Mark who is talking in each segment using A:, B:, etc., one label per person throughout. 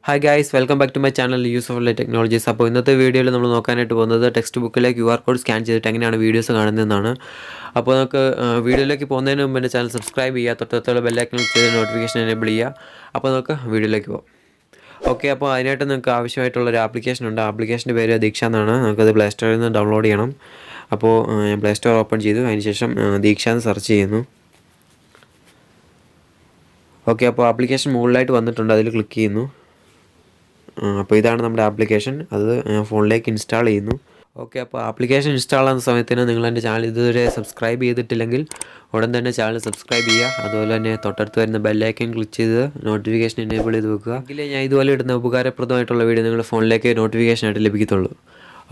A: Hi guys, welcome back to my channel Use of Technologies. അപ്പോൾ ഇന്നത്തെ വീഡിയോയിൽ നമ്മൾ നോക്കാനായിട്ട് പോകുന്നത് ടെക്സ്റ്റ് ബുക്കിലെ QR കോഡ് സ്കാൻ ചെയ്തിട്ട് എങ്ങനെയാണ് വീഡിയോസ് കാണുന്നതെന്നാണ്. അപ്പോൾ നമുക്ക് വീഡിയോയിലേക്ക് പോകുന്നതിന് മുമ്പ് എൻ്റെ ചാനൽ സബ്സ്ക്രൈബ് ചെയ്യുക, തൊട്ടടുത്തുള്ള ബെല്ലൈക്കൺ ക്ലിക്ക് ചെയ്ത് നോട്ടിഫിക്കേഷൻ എനേബിൾ ചെയ്യുക. അപ്പോൾ നമുക്ക് വീഡിയോയിലേക്ക് പോകാം. ഓക്കെ, അപ്പോൾ അതിനായിട്ട് നിങ്ങൾക്ക് ആവശ്യമായിട്ടുള്ളൊരു ആപ്ലിക്കേഷൻ ഉണ്ട്. ആപ്ലിക്കേഷൻ്റെ പേര് ദീക്ഷ എന്നാണ്. നമുക്കത് പ്ലേ സ്റ്റോറിൽ നിന്ന് ഡൗൺലോഡ് ചെയ്യണം. അപ്പോൾ ഞാൻ പ്ലേ സ്റ്റോർ ഓപ്പൺ ചെയ്തു, അതിനുശേഷം ദീക്ഷ എന്ന് സെർച്ച് ചെയ്യുന്നു. ഓക്കെ, അപ്പോൾ ആപ്ലിക്കേഷൻ മുകളിലായിട്ട് വന്നിട്ടുണ്ട്, അതിൽ ക്ലിക്ക് ചെയ്യുന്നു. അപ്പോൾ ഇതാണ് നമ്മുടെ ആപ്ലിക്കേഷൻ. അത് ഫോണിലേക്ക് ഇൻസ്റ്റാൾ ചെയ്യുന്നു. ഓക്കെ, അപ്പോൾ ആപ്ലിക്കേഷൻ ഇൻസ്റ്റാൾ ആകുന്ന സമയത്തിന് നിങ്ങൾ എൻ്റെ ചാനൽ ഇതുവരെ സബ്സ്ക്രൈബ് ചെയ്തിട്ടില്ലെങ്കിൽ ഉടൻ തന്നെ ചാനൽ സബ്സ്ക്രൈബ് ചെയ്യുക. അതുപോലെ തന്നെ തൊട്ടടുത്ത് വരുന്ന ബെല്ലൈക്കൺ ക്ലിക്ക് ചെയ്ത് നോട്ടിഫിക്കേഷൻ എനേബിൾ ചെയ്ത് വെക്കുക. എങ്കിലേ ഞാൻ ഇതുപോലെ ഇടുന്ന ഉപകാരപ്രദമായിട്ടുള്ള വീഡിയോ നിങ്ങളുടെ ഫോണിലേക്ക് നോട്ടിഫിക്കേഷൻ ആയിട്ട് ലഭിക്കത്തുള്ളൂ.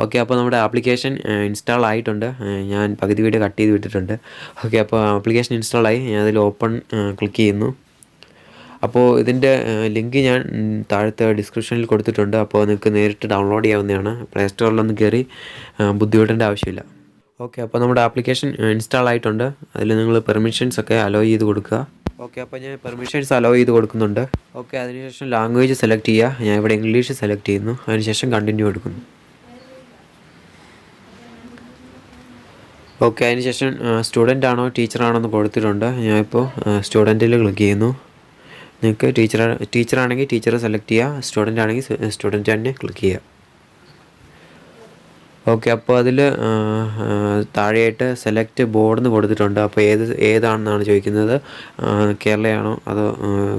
A: ഓക്കെ, അപ്പോൾ നമ്മുടെ ആപ്ലിക്കേഷൻ ഇൻസ്റ്റാൾ ആയിട്ടുണ്ട്. ഞാൻ പകുതി വീഡിയോ കട്ട് ചെയ്ത് വിട്ടിട്ടുണ്ട്. ഓക്കെ, അപ്പോൾ ആപ്ലിക്കേഷൻ ഇൻസ്റ്റാൾ ആയി. ഞാൻ അതിൽ ഓപ്പൺ ക്ലിക്ക് ചെയ്യുന്നു. അപ്പോൾ ഇതിൻ്റെ ലിങ്ക് ഞാൻ താഴത്തെ ഡിസ്ക്രിപ്ഷനിൽ കൊടുത്തിട്ടുണ്ട്. അപ്പോൾ നിങ്ങൾക്ക് നേരിട്ട് ഡൗൺലോഡ് ചെയ്യാവുന്നതാണ്. പ്ലേ സ്റ്റോറിലൊന്നും കയറി ബുദ്ധിമുട്ടേണ്ട ആവശ്യമില്ല. ഓക്കെ, അപ്പോൾ നമ്മുടെ ആപ്ലിക്കേഷൻ ഇൻസ്റ്റാൾ ആയിട്ടുണ്ട്. അതിൽ നിങ്ങൾ പെർമിഷൻസ് ഒക്കെ അലോ ചെയ്ത് കൊടുക്കുക. ഓക്കെ, അപ്പോൾ ഞാൻ പെർമിഷൻസ് അലോ ചെയ്ത് കൊടുക്കുന്നുണ്ട്. ഓക്കെ, അതിനുശേഷം ലാംഗ്വേജ് സെലക്ട് ചെയ്യുക. ഞാൻ ഇവിടെ ഇംഗ്ലീഷ് സെലക്ട് ചെയ്യുന്നു. അതിനുശേഷം കണ്ടിന്യൂ കൊടുക്കുന്നു. ഓക്കെ, അതിനുശേഷം സ്റ്റുഡൻ്റ് ആണോ ടീച്ചറാണോ എന്ന് കൊടുത്തിട്ടുണ്ട്. ഞാനിപ്പോൾ സ്റ്റുഡൻറ്റിൽ ക്ലിക്ക് ചെയ്യുന്നു. നിങ്ങൾക്ക് ടീച്ചറാണെങ്കിൽ ടീച്ചറെ സെലക്ട് ചെയ്യുക, സ്റ്റുഡൻ്റ് ആണെങ്കിൽ സ്റ്റുഡൻറ്റ് തന്നെ ക്ലിക്ക് ചെയ്യുക. ഓക്കെ, അപ്പോൾ അതിൽ താഴെയായിട്ട് സെലക്ട് ബോർഡ് എന്ന് കൊടുത്തിട്ടുണ്ട്. അപ്പോൾ ഏതാണെന്നാണ് ചോദിക്കുന്നത്. കേരളയാണോ അതോ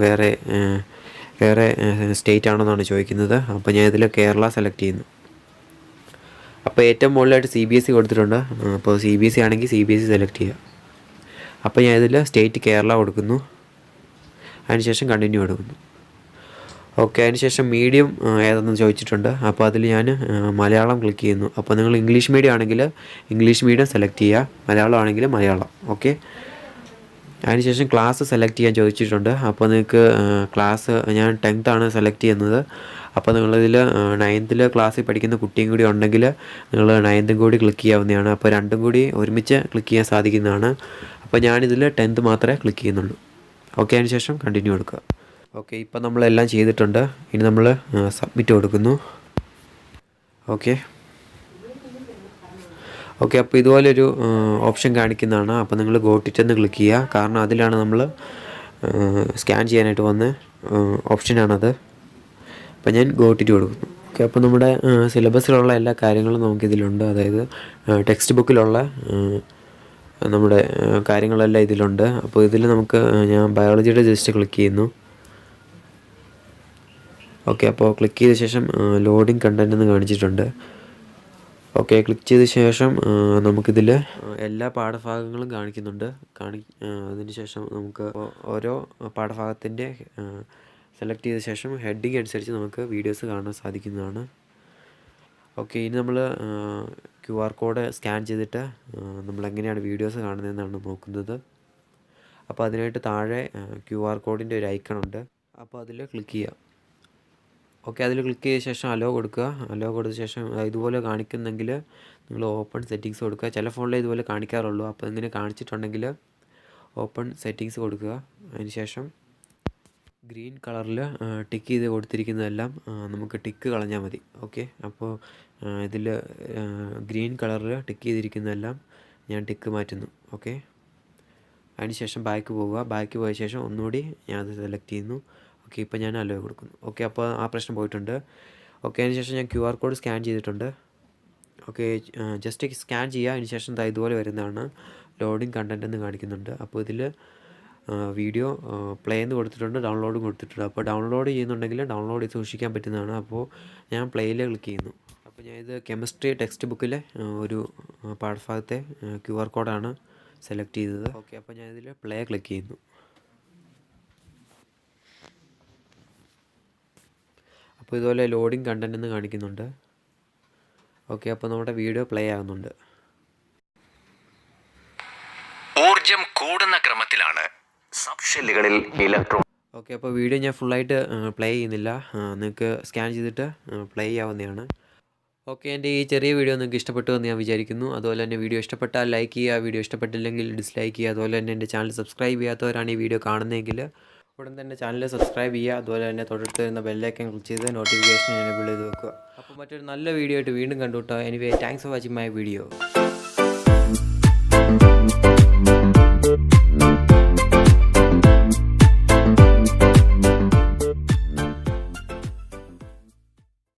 A: വേറെ സ്റ്റേറ്റ് ആണോ എന്നാണ് ചോദിക്കുന്നത്. അപ്പോൾ ഞാൻ ഇതിൽ കേരള സെലക്ട് ചെയ്യുന്നു. അപ്പോൾ ഏറ്റവും മുകളിലായിട്ട് CBSE കൊടുത്തിട്ടുണ്ട്. അപ്പോൾ CBSE ആണെങ്കിൽ CBSE സെലക്ട് ചെയ്യുക. അപ്പോൾ ഞാൻ ഇതിൽ സ്റ്റേറ്റ് കേരള കൊടുക്കുന്നു. അതിനുശേഷം കണ്ടിന്യൂ കൊടുക്കുന്നു. ഓക്കെ, അതിനുശേഷം മീഡിയം ഏതെന്ന് ചോദിച്ചിട്ടുണ്ട്. അപ്പോൾ അതിൽ ഞാൻ മലയാളം ക്ലിക്ക് ചെയ്യുന്നു. അപ്പോൾ നിങ്ങൾ ഇംഗ്ലീഷ് മീഡിയം ആണെങ്കിൽ ഇംഗ്ലീഷ് മീഡിയം സെലക്ട് ചെയ്യുക, മലയാളം ആണെങ്കിൽ മലയാളം. ഓക്കെ, അതിനുശേഷം ക്ലാസ് സെലക്ട് ചെയ്യാൻ ചോദിച്ചിട്ടുണ്ട്. അപ്പോൾ നിങ്ങൾക്ക് ക്ലാസ് ഞാൻ 10th ആണ് സെലക്ട് ചെയ്യുന്നത്. അപ്പോൾ നിങ്ങളിതിൽ 9th ക്ലാസ്സിൽ പഠിക്കുന്ന കുട്ടിയും കൂടി ഉണ്ടെങ്കിൽ നിങ്ങൾ 9th കൂടി ക്ലിക്ക് ചെയ്യാവുന്നതാണ്. അപ്പോൾ രണ്ടും കൂടി ഒരുമിച്ച് ക്ലിക്ക് ചെയ്യാൻ സാധിക്കുന്നതാണ്. അപ്പോൾ ഞാനിതിൽ 10th മാത്രമേ ക്ലിക്ക് ചെയ്യുന്നുള്ളൂ. ഓക്കെ, അതിന് ശേഷം കണ്ടിന്യൂ കൊടുക്കുക. ഓക്കെ, ഇപ്പം നമ്മളെല്ലാം ചെയ്തിട്ടുണ്ട്. ഇനി നമ്മൾ സബ്മിറ്റ് കൊടുക്കുന്നു. ഓക്കെ, അപ്പോൾ ഇതുപോലൊരു ഓപ്ഷൻ കാണിക്കുന്നതാണ്. അപ്പോൾ നിങ്ങൾ ഗോട്ട് ഇറ്റ് എന്ന് ക്ലിക്ക് ചെയ്യുക. കാരണം അതിലാണ് നമ്മൾ സ്കാൻ ചെയ്യാനായിട്ട് വന്ന ഓപ്ഷനാണത്. അപ്പോൾ ഞാൻ ഗോട്ട് ഇറ്റ് കൊടുക്കുന്നു. ഓക്കെ, അപ്പോൾ നമ്മുടെ സിലബസിലുള്ള എല്ലാ കാര്യങ്ങളും നമുക്കിതിലുണ്ട്. അതായത് ടെക്സ്റ്റ് ബുക്കിലുള്ള നമ്മുടെ കാര്യങ്ങളെല്ലാം ഇതിലുണ്ട്. അപ്പോൾ ഇതിൽ ഞാൻ ബയോളജിയുടെ ജസ്റ്റ് ക്ലിക്ക് ചെയ്യുന്നു. ഓക്കെ, അപ്പോൾ ക്ലിക്ക് ചെയ്ത ശേഷം ലോഡിങ് കണ്ടൻറ്റ് എന്ന് കാണിച്ചിട്ടുണ്ട്. ഓക്കെ, ക്ലിക്ക് ചെയ്ത ശേഷം നമുക്കിതിൽ എല്ലാ പാഠഭാഗങ്ങളും കാണിക്കുന്നുണ്ട്. അതിന് ശേഷം നമുക്ക് ഓരോ പാഠഭാഗത്തിൻ്റെ സെലക്ട് ചെയ്ത ശേഷം ഹെഡിങ് അനുസരിച്ച് നമുക്ക് വീഡിയോസ് കാണാൻ സാധിക്കുന്നതാണ്. ഓക്കെ, ഇനി നമ്മൾ QR കോഡ് സ്കാൻ ചെയ്തിട്ട് നമ്മളെങ്ങനെയാണ് വീഡിയോസ് കാണുന്നതെന്നാണ് നോക്കുന്നത്. അപ്പോൾ അതിനായിട്ട് താഴെ QR കോഡിൻ്റെ ഒരു ഐക്കണുണ്ട്. അപ്പോൾ അതിൽ ക്ലിക്ക് ചെയ്യുക. ഓക്കെ, അതിൽ ക്ലിക്ക് ചെയ്ത ശേഷം അലോ കൊടുക്കുക. അലോ കൊടുത്ത ശേഷം ഇതുപോലെ കാണിക്കുന്നെങ്കിൽ നിങ്ങൾ ഓപ്പൺ സെറ്റിങ്സ് കൊടുക്കുക. ചില ഫോണിൽ ഇതുപോലെ കാണിക്കാറുള്ളൂ. അപ്പോൾ ഇങ്ങനെ കാണിച്ചിട്ടുണ്ടെങ്കിൽ ഓപ്പൺ സെറ്റിങ്സ് കൊടുക്കുക. അതിന് ശേഷം ഗ്രീൻ കളറിൽ ടിക്ക് ചെയ്ത് കൊടുത്തിരിക്കുന്നതെല്ലാം നമുക്ക് ടിക്ക് കളഞ്ഞാൽ മതി. ഓക്കെ, അപ്പോൾ ഇതിൽ ഗ്രീൻ കളറിൽ ടിക്ക് ചെയ്തിരിക്കുന്നതെല്ലാം ഞാൻ ടിക്ക് മാറ്റുന്നു. ഓക്കെ, അതിന് ശേഷം ബാക്ക് പോവുക. ബാക്ക് പോയ ശേഷം ഒന്നുകൂടി ഞാൻ അത് സെലക്ട് ചെയ്യുന്നു. ഓക്കെ, ഇപ്പോൾ ഞാൻ അലോ കൊടുക്കുന്നു. ഓക്കെ, അപ്പോൾ ആ പ്രശ്നം പോയിട്ടുണ്ട്. ഓക്കെ, അതിന് ശേഷം ഞാൻ QR കോഡ് സ്കാൻ ചെയ്തിട്ടുണ്ട്. ഓക്കെ, ജസ്റ്റ് സ്കാൻ ചെയ്യുക. അതിന് ശേഷം ഇതുപോലെ വരുന്നതാണ് ലോഡിങ് കണ്ടൻറ്റ് എന്ന് കാണിക്കുന്നുണ്ട്. അപ്പോൾ ഇതിൽ വീഡിയോ പ്ലേ എന്ന് കൊടുത്തിട്ടുണ്ട്, ഡൗൺലോഡും കൊടുത്തിട്ടുണ്ട്. അപ്പോൾ ഡൗൺലോഡ് ചെയ്യുന്നുണ്ടെങ്കിൽ ഡൗൺലോഡ് ചെയ്ത് സൂക്ഷിക്കാൻ പറ്റുന്നതാണ്. അപ്പോൾ ഞാൻ പ്ലേയിൽ ക്ലിക്ക് ചെയ്യുന്നു. അപ്പോൾ ഞാൻ ഇത് കെമിസ്ട്രി ടെക്സ്റ്റ് ബുക്കിലെ ഒരു പാഠഭാഗത്തെ QR കോഡാണ് സെലക്ട് ചെയ്തത്. ഓക്കെ, അപ്പോൾ ഞാൻ ഇതിൽ പ്ലേ ക്ലിക്ക് ചെയ്യുന്നു. അപ്പോൾ ഇതുപോലെ ലോഡിങ് കണ്ടൻറ്റ് എന്ന് കാണിക്കുന്നുണ്ട്. ഓക്കെ, അപ്പോൾ നമ്മുടെ വീഡിയോ പ്ലേ ആകുന്നുണ്ട്.
B: ഊർജം കൂടുന്ന ക്രമത്തിലാണ് സബ്ഷെല്ലുകളിൽ ഇലക്ട്രോൺ.
A: ഓക്കെ, അപ്പോൾ വീഡിയോ ഞാൻ ഫുള്ളായിട്ട് പ്ലേ ചെയ്യുന്നില്ല. നിങ്ങൾക്ക് സ്കാൻ ചെയ്തിട്ട് പ്ലേ ചെയ്യാവുന്നതാണ്. ഓക്കെ, എൻ്റെ ഈ ചെറിയ വീഡിയോ നിങ്ങൾക്ക് ഇഷ്ടപ്പെട്ടു എന്ന് ഞാൻ വിചാരിക്കുന്നു. അതുപോലെ തന്നെ വീഡിയോ ഇഷ്ടപ്പെട്ടാൽ ലൈക്ക് ചെയ്യുക, വീഡിയോ ഇഷ്ടപ്പെട്ടില്ലെങ്കിൽ ഡിസ്ലൈക്ക് ചെയ്യുക. അതുപോലെ തന്നെ എൻ്റെ ചാനൽ സബ്സ്ക്രൈബ് ചെയ്യാത്തവരാണ് ഈ വീഡിയോ കാണുന്നതെങ്കിൽ ഉടൻ തന്നെ ചാനൽ സബ്സ്ക്രൈബ് ചെയ്യുക. അതുപോലെ തന്നെ തൊട്ടടുത്ത് വരുന്ന ബെല്ലൈക്കൻ ക്ലിക്ക് ചെയ്ത് നോട്ടിഫിക്കേഷൻ എനേബിൾ ചെയ്ത് വെക്കുക. അപ്പോൾ മറ്റൊരു നല്ല വീഡിയോ ആയിട്ട് വീണ്ടും കണ്ടുമുട്ടാം. Anyway thanks for watching my video.